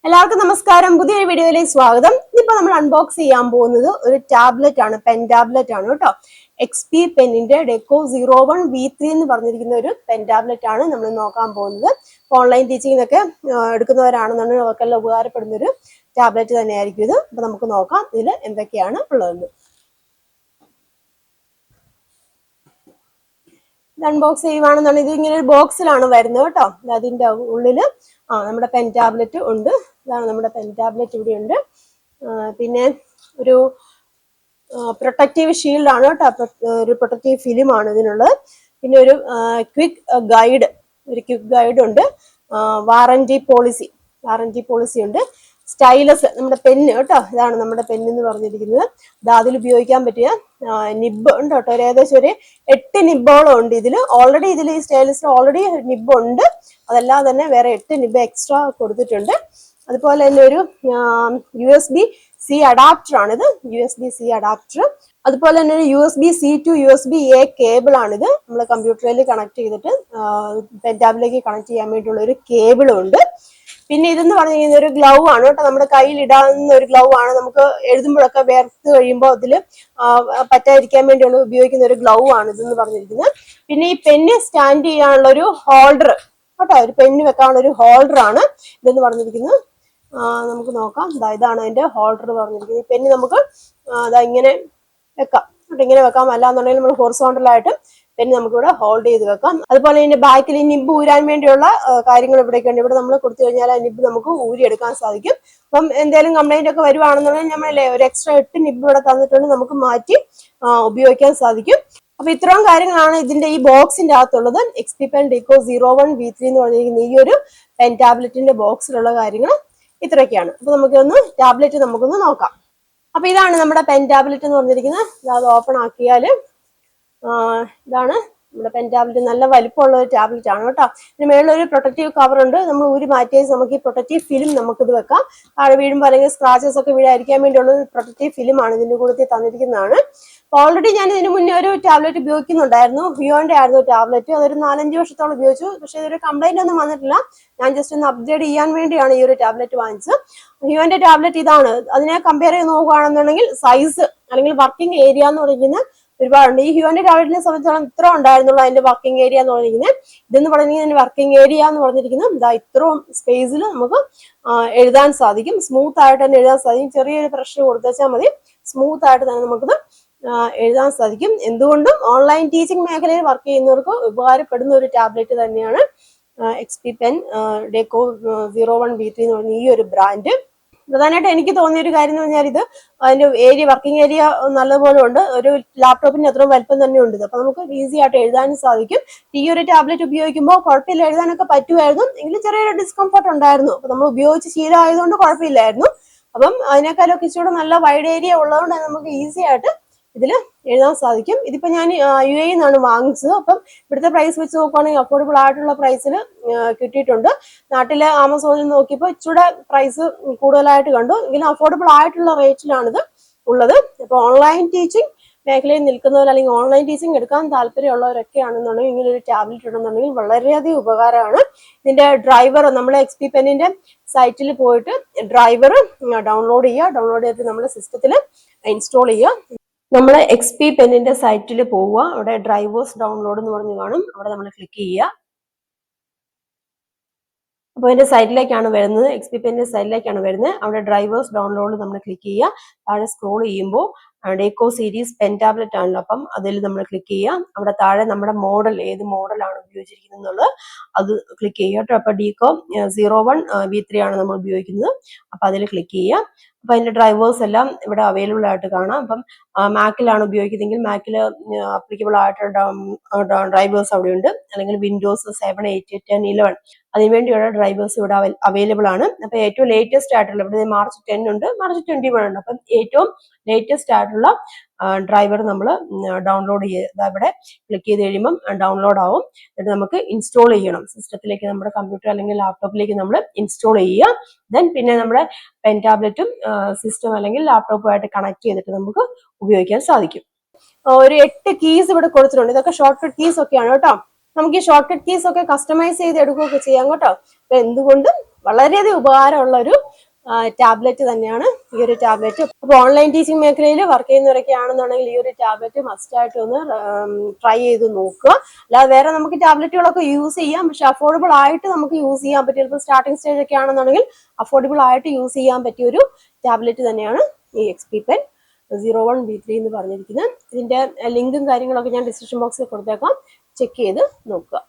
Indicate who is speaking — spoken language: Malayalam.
Speaker 1: എല്ലാവർക്കും നമസ്കാരം. പുതിയൊരു വീഡിയോയിലേക്ക് സ്വാഗതം. ഇപ്പൊ നമ്മൾ അൺബോക്സ് ചെയ്യാൻ പോകുന്നത് ഒരു ടാബ്ലറ്റ് ആണ്, പെൻ ടാബ്ലറ്റ് ആണ് കേട്ടോ. XP പെന്നിന്റെ ഡെക്കോ 01V3 എന്ന് പറഞ്ഞിരിക്കുന്ന ഒരു പെൻ ടാബ്ലറ്റ് ആണ് നമ്മൾ നോക്കാൻ പോകുന്നത്. ഓൺലൈൻ ടീച്ചിങ്ങിനൊക്കെ എടുക്കുന്നവരാണെന്നുണ്ടെങ്കിൽ അവർക്കെല്ലാം ഉപകാരപ്പെടുന്ന ഒരു ടാബ്ലറ്റ് തന്നെയായിരിക്കും ഇത്. അപ്പൊ നമുക്ക് നോക്കാം ഇതിൽ എന്തൊക്കെയാണ് ഉള്ളതെന്ന്. അൺബോക്സ് ചെയ്യുവാണെന്നുണ്ടെങ്കിൽ ഇത് ഇങ്ങനെ ഒരു ബോക്സിലാണ് വരുന്നത് കേട്ടോ. അതിന്റെ ഉള്ളിൽ നമ്മുടെ പെൻ ടാബ്ലറ്റ് ഉണ്ട്. ഇതാണ് നമ്മുടെ പെൻ ടാബ്ലറ്റ് ഇവിടെ ഉണ്ട്. പിന്നെ ഒരു പ്രൊട്ടക്റ്റീവ് ഷീൽഡ് ആണ് കേട്ടോ, ഒരു പ്രൊട്ടക്റ്റീവ് ഫിലിം ആണ് ഇതിനുള്ളത്. പിന്നെ ഒരു ക്വിക്ക് ഗൈഡ് ഉണ്ട്. വാറന്റി പോളിസി ഉണ്ട്. സ്റ്റൈലസ്, നമ്മുടെ പെന്ന് കേട്ടോ, ഇതാണ് നമ്മുടെ പെന്ന് എന്ന് പറഞ്ഞിരിക്കുന്നത്. ഇത് അതിൽ ഉപയോഗിക്കാൻ പറ്റിയ നിബ് ഉണ്ട് കേട്ടോ. ഏകദേശം ഒരു 8 നിബോളം ഉണ്ട് ഇതിൽ. ഇതിൽ ഈ സ്റ്റൈലസിൽ ഓൾറെഡി നിബ് ഉണ്ട്. അതല്ലാതെ തന്നെ വേറെ 8 നിബ് എക്സ്ട്രാ കൊടുത്തിട്ടുണ്ട്. അതുപോലെ തന്നെ ഒരു USB-C അഡാപ്റ്റർ ആണിത്, USB-C അഡാപ്റ്റർ. അതുപോലെ തന്നെ ഒരു USB-C to USB-A കേബിൾ ആണിത്. നമ്മൾ കമ്പ്യൂട്ടറിൽ കണക്ട് ചെയ്തിട്ട് പെൻ ടാബിലേക്ക് കണക്ട് ചെയ്യാൻ വേണ്ടിയുള്ള ഒരു കേബിളും ഉണ്ട്. പിന്നെ ഇതെന്ന് പറഞ്ഞു കഴിഞ്ഞാൽ ഒരു ഗ്ലൗ ആണ് കേട്ടോ, നമ്മുടെ കയ്യിൽ ഇടാവുന്ന ഒരു ഗ്ലൗ ആണ്. നമുക്ക് എഴുതുമ്പോഴൊക്കെ വേർത്ത് കഴിയുമ്പോൾ അതിൽ പറ്റാതിരിക്കാൻ വേണ്ടിയുള്ള ഉപയോഗിക്കുന്ന ഒരു ഗ്ലൗ ആണ് ഇതെന്ന് പറഞ്ഞിരിക്കുന്നത്. പിന്നെ ഈ പെന്ന് സ്റ്റാൻഡ് ചെയ്യാനുള്ള ഒരു ഹോൾഡർ കേട്ടോ, ഒരു പെന്ന് വെക്കാനുള്ള ഒരു ഹോൾഡർ ആണ് ഇതെന്ന് പറഞ്ഞിരിക്കുന്നത്. നമുക്ക് നോക്കാം. ഇതാണ് അതിന്റെ ഹോൾഡർ പറഞ്ഞിരിക്കുന്നത്. ഈ പെന്ന് നമുക്ക് ഇങ്ങനെ വെക്കാം കേട്ടോ, ഇങ്ങനെ വെക്കാം. അല്ലാന്നുണ്ടെങ്കിൽ നമ്മൾ ഹൊറിസോണ്ടലായിട്ട് പെന്ന് നമുക്കിവിടെ ഹോൾഡ് ചെയ്ത് വെക്കാം. അതുപോലെ ഇതിന്റെ ബാക്കിൽ ഈ നിബ് ഊരാൻ വേണ്ടിയുള്ള കാര്യങ്ങൾ ഇവിടെയൊക്കെ ഉണ്ട്. ഇവിടെ നമ്മൾ കൊടുത്തു കഴിഞ്ഞാൽ ആ നിബ് നമുക്ക് ഊരിയെടുക്കാൻ സാധിക്കും. അപ്പം എന്തെങ്കിലും കംപ്ലൈന്റ് ഒക്കെ വരുവാണെന്നുണ്ടെങ്കിൽ നമ്മളല്ലേ ഒരു എക്സ്ട്രാ 8 നിബ് ഇവിടെ തന്നിട്ടുണ്ട്, നമുക്ക് മാറ്റി ഉപയോഗിക്കാൻ സാധിക്കും. അപ്പൊ ഇത്രയും കാര്യങ്ങളാണ് ഇതിന്റെ ഈ ബോക്സിന്റെ അകത്തുള്ളത്. XP പെൻ ഡെക്കോ 01V3 എന്ന് പറഞ്ഞിരിക്കുന്ന ഈ ഒരു പെൻ ടാബ്ലറ്റിന്റെ ബോക്സിലുള്ള കാര്യങ്ങൾ ഇത്രയൊക്കെയാണ്. അപ്പൊ നമുക്കൊന്ന് നോക്കാം. അപ്പൊ ഇതാണ് നമ്മുടെ പെൻ ടാബ്ലറ്റ് എന്ന് പറഞ്ഞിരിക്കുന്നത്. അത് ഓപ്പൺ ആക്കിയാല് ഇതാണ് നമ്മുടെ പെൻ ടാബ്ലറ്റ്. നല്ല വലിപ്പമുള്ള ഒരു ടാബ്ലറ്റ് ആണ് കേട്ടോ. ഇതിന് മേളിൽ ഒരു പ്രൊട്ടക്റ്റീവ് കവർ ഉണ്ട്. നമ്മൾ ഊരി മാറ്റിയാൽ നമുക്ക് ഈ പ്രൊട്ടക്റ്റീവ് ഫിലിം നമുക്കിത് വെക്കാം. താഴെ വീഴുമ്പോൾ അല്ലെങ്കിൽ സ്ക്രാച്ചസ് ഒക്കെ വീഴാതിരിക്കാൻ വേണ്ടിയുള്ള ഒരു പ്രൊട്ടക്റ്റീവ് ഫിലിം ആണ് ഇതിന്റെ കൂടെ തന്നിരിക്കുന്നതാണ്. ഓൾറെഡി ഞാൻ ഇതിന് മുന്നേ ഒരു ടാബ്ലറ്റ് ഉപയോഗിക്കുന്നുണ്ടായിരുന്നു. വിയോന്റെ ആയിരുന്നു ടാബ്ലറ്റ്. അതൊരു 4-5 വർഷത്തോളം ഉപയോഗിച്ചു. പക്ഷെ ഇതൊരു കംപ്ലൈന്റ് ഒന്നും വന്നിട്ടില്ല. ഞാൻ ജസ്റ്റ് ഒന്ന് അപ്ഗ്രേഡ് ചെയ്യാൻ വേണ്ടിയാണ് ഈ ഒരു ടാബ്ലറ്റ് വാങ്ങിച്ചത്. വിയോന്റെ ടാബ്ലറ്റ് ഇതാണ്. അതിനെ കമ്പയർ ചെയ്ത് നോക്കുകയാണെന്നുണ്ടെങ്കിൽ സൈസ് അല്ലെങ്കിൽ വർക്കിംഗ് ഏരിയ എന്ന് പറയുന്നത് ഒരുപാടുണ്ട്. ഈ ഹ്യൂന്റെ ടാബ്ലറ്റിനെ സംബന്ധിച്ചോളം ഇത്ര ഉണ്ടായിരുന്നുള്ളൂ അതിന്റെ വർക്കിംഗ് ഏരിയ എന്ന് പറഞ്ഞിരിക്കുന്നത്. ഇതെന്ന് പറഞ്ഞിരിക്കുന്നത് വർക്കിംഗ് ഏരിയ എന്ന് പറഞ്ഞിരിക്കുന്നത് ഇത്രയും സ്പേസിൽ നമുക്ക് എഴുതാൻ സാധിക്കും. സ്മൂത്ത് ആയിട്ട് തന്നെ എഴുതാൻ സാധിക്കും. ചെറിയൊരു പ്രഷർ കൊടുത്തുവെച്ചാൽ മതി, സ്മൂത്ത് ആയിട്ട് തന്നെ നമുക്കിത് എഴുതാൻ സാധിക്കും. എന്തുകൊണ്ടും ഓൺലൈൻ ടീച്ചിങ് മേഖലയിൽ വർക്ക് ചെയ്യുന്നവർക്ക് ഉപകാരപ്പെടുന്ന ഒരു ടാബ്ലറ്റ് തന്നെയാണ് XP പെൻ ഡെക്കോ 01V3 എന്ന് പറഞ്ഞ ഈ ഒരു ബ്രാൻഡ്. പ്രധാനമായിട്ട് എനിക്ക് തോന്നിയ ഒരു കാര്യം എന്ന് പറഞ്ഞാൽ ഇത് അതിന്റെ വർക്കിംഗ് ഏരിയ നല്ലപോലെ ഉണ്ട്. ഒരു ലാപ്ടോപ്പിന് അത്രയും വലിപ്പം തന്നെ ഉണ്ട്. അപ്പൊ നമുക്ക് ഈസി ആയിട്ട് എഴുതാനും സാധിക്കും. ഈ ഒരു ടാബ്ലറ്റ് ഉപയോഗിക്കുമ്പോൾ കുഴപ്പമില്ല, എഴുതാനൊക്കെ പറ്റുമായിരുന്നു. എങ്കിലും ചെറിയൊരു ഡിസ്കംഫർട്ട് ഉണ്ടായിരുന്നു. അപ്പൊ നമ്മൾ ഉപയോഗിച്ച് ശീലമായതുകൊണ്ട് കുഴപ്പമില്ലായിരുന്നു. അപ്പം അതിനേക്കാളൊക്കെ ഇച്ചിരി നല്ല വൈഡ് ഏരിയ ഉള്ളതുകൊണ്ട് നമുക്ക് ഈസി ആയിട്ട് ഇതിൽ എഴുതാൻ സാധിക്കും. ഇതിപ്പോ ഞാൻ UAE നിന്നാണ് വാങ്ങിച്ചത്. അപ്പം ഇവിടുത്തെ പ്രൈസ് വെച്ച് നോക്കുകയാണെങ്കിൽ അഫോർഡബിൾ ആയിട്ടുള്ള പ്രൈസിൽ കിട്ടിയിട്ടുണ്ട്. നാട്ടിലെ ആമസോണിൽ നോക്കിയപ്പോൾ ഇച്ചിരി പ്രൈസ് കൂടുതലായിട്ട് കണ്ടു. എങ്കിലും അഫോർഡബിൾ ആയിട്ടുള്ള റേറ്റിലാണിത് ഉള്ളത്. ഇപ്പൊ ഓൺലൈൻ ടീച്ചിങ് മേഖലയിൽ നിൽക്കുന്നവർ അല്ലെങ്കിൽ ഓൺലൈൻ ടീച്ചിങ് എടുക്കാൻ താല്പര്യമുള്ളവരൊക്കെ ആണെന്നുണ്ടെങ്കിൽ ഇങ്ങനെ ഒരു ടാബ്ലറ്റ് ഉണ്ടെന്നുണ്ടെങ്കിൽ വളരെയധികം ഉപകാരമാണ്. ഇതിന്റെ ഡ്രൈവർ നമ്മൾ XP പെന്നിന്റെ സൈറ്റിൽ പോയിട്ട് ഡ്രൈവർ ഡൗൺലോഡ് ചെയ്തിട്ട് നമ്മുടെ സിസ്റ്റത്തിൽ ഇൻസ്റ്റാൾ ചെയ്യുക. നമ്മൾ XP പെന്നിന്റെ സൈറ്റിൽ പോവുക. അവിടെ ഡ്രൈവേഴ്സ് ഡൗൺലോഡ് എന്ന് പറഞ്ഞ് കാണും. അവിടെ നമ്മൾ ക്ലിക്ക് ചെയ്യുക. അപ്പോൾ അതിന്റെ സൈറ്റിലേക്കാണ് വരുന്നത്, XP പെന്നിന്റെ സൈറ്റിലേക്കാണ് വരുന്നത്. അവിടെ ഡ്രൈവേഴ്സ് ഡൗൺലോഡ് നമ്മൾ ക്ലിക്ക് ചെയ്യുക. താഴെ സ്ക്രോൾ ചെയ്യുമ്പോൾ ഡെക്കോ സീരീസ് പെൻ ടാബ്ലറ്റ് ആണല്ലോ, അപ്പം അതിൽ നമ്മൾ ക്ലിക്ക് ചെയ്യുക. അവിടെ താഴെ നമ്മുടെ മോഡൽ, ഏത് മോഡലാണ് ഉപയോഗിച്ചിരിക്കുന്നത് എന്നുള്ളത് അത് ക്ലിക്ക് ചെയ്യുക കേട്ടോ. അപ്പൊ ഡെക്കോ 01V3 ആണ് നമ്മൾ ഉപയോഗിക്കുന്നത്. അപ്പൊ അതിൽ ക്ലിക്ക് ചെയ്യുക. അപ്പൊ അതിന്റെ ഡ്രൈവേഴ്സ് എല്ലാം ഇവിടെ അവൈലബിൾ ആയിട്ട് കാണാം. അപ്പം മാക്കിലാണ് ഉപയോഗിക്കുന്നതെങ്കിൽ മാക്കിൽ അപ്ലിക്കബിൾ ആയിട്ടുള്ള ഡ്രൈവേഴ്സ് അവിടെ ഉണ്ട്. അല്ലെങ്കിൽ വിൻഡോസ് 7, 8, 10, 11 അതിനുവേണ്ടിയുള്ള ഡ്രൈവേഴ്സ് ഇവിടെ അവൈലബിൾ ആണ്. അപ്പൊ ഏറ്റവും ലേറ്റസ്റ്റ് ആയിട്ടുള്ള ഇവിടെ മാർച്ച് 10 ഉണ്ട്, മാർച്ച് 21 ഉണ്ട്. അപ്പം ഏറ്റവും ലേറ്റസ്റ്റ് ആയിട്ടുള്ള ഡ്രൈവർ നമ്മൾ ഡൗൺലോഡ് ചെയ്ത് ഇവിടെ ക്ലിക്ക് ചെയ്ത് കഴിയുമ്പം ഡൗൺലോഡ് ആവും. എന്നിട്ട് നമുക്ക് ഇൻസ്റ്റാൾ ചെയ്യണം. സിസ്റ്റത്തിലേക്ക്, നമ്മുടെ കമ്പ്യൂട്ടർ അല്ലെങ്കിൽ ലാപ്ടോപ്പിലേക്ക് നമ്മൾ ഇൻസ്റ്റാൾ ചെയ്യുക. ദെൻ പിന്നെ നമ്മുടെ പെൻ ടാബ്ലറ്റും സിസ്റ്റം അല്ലെങ്കിൽ ലാപ്ടോപ്പുമായിട്ട് കണക്ട് ചെയ്തിട്ട് നമുക്ക് ഉപയോഗിക്കാൻ സാധിക്കും. ഒരു 8 കീസ് ഇവിടെ കൊടുത്തിട്ടുണ്ട്. ഇതൊക്കെ ഷോർട്ട് കട്ട് കീസ് ഒക്കെയാണ് കേട്ടോ. നമുക്ക് ഈ ഷോർട്ട് കട്ട് കീസ് ഒക്കെ കസ്റ്റമൈസ് ചെയ്ത് എടുക്കുകയൊക്കെ ചെയ്യാം കേട്ടോ. അപ്പൊ എന്തുകൊണ്ടും വളരെയധികം ഉപകാരമുള്ള ഒരു ടാബ്ലറ്റ് തന്നെയാണ് ഈ ഒരു ടാബ്ലറ്റ്. അപ്പോൾ ഓൺലൈൻ ടീച്ചിങ് മേഖലയിൽ വർക്ക് ചെയ്യുന്നവരൊക്കെ ആണെന്നുണ്ടെങ്കിൽ ഈ ഒരു ടാബ്ലറ്റ് മസ്റ്റ് ആയിട്ട് ഒന്ന് ട്രൈ ചെയ്ത് നോക്കുക. അല്ലാതെ വേറെ നമുക്ക് ടാബ്ലറ്റുകളൊക്കെ യൂസ് ചെയ്യാം, പക്ഷെ അഫോർഡബിൾ ആയിട്ട് നമുക്ക് യൂസ് ചെയ്യാൻ പറ്റിയ, ചിലപ്പോൾ സ്റ്റാർട്ടിംഗ് സ്റ്റേജ് ഒക്കെ ആണെന്നുണ്ടെങ്കിൽ അഫോർഡബിൾ ആയിട്ട് യൂസ് ചെയ്യാൻ പറ്റിയ ഒരു ടാബ്ലറ്റ് തന്നെയാണ് ഈ XP Pen 01B3 എന്ന് പറഞ്ഞിരിക്കുന്നത്. ഇതിന്റെ ലിങ്കും കാര്യങ്ങളൊക്കെ ഞാൻ ഡിസ്ക്രിപ്ഷൻ ബോക്സിൽ കൊടുത്തേക്കാം, ചെക്ക് ചെയ്ത് നോക്കുക.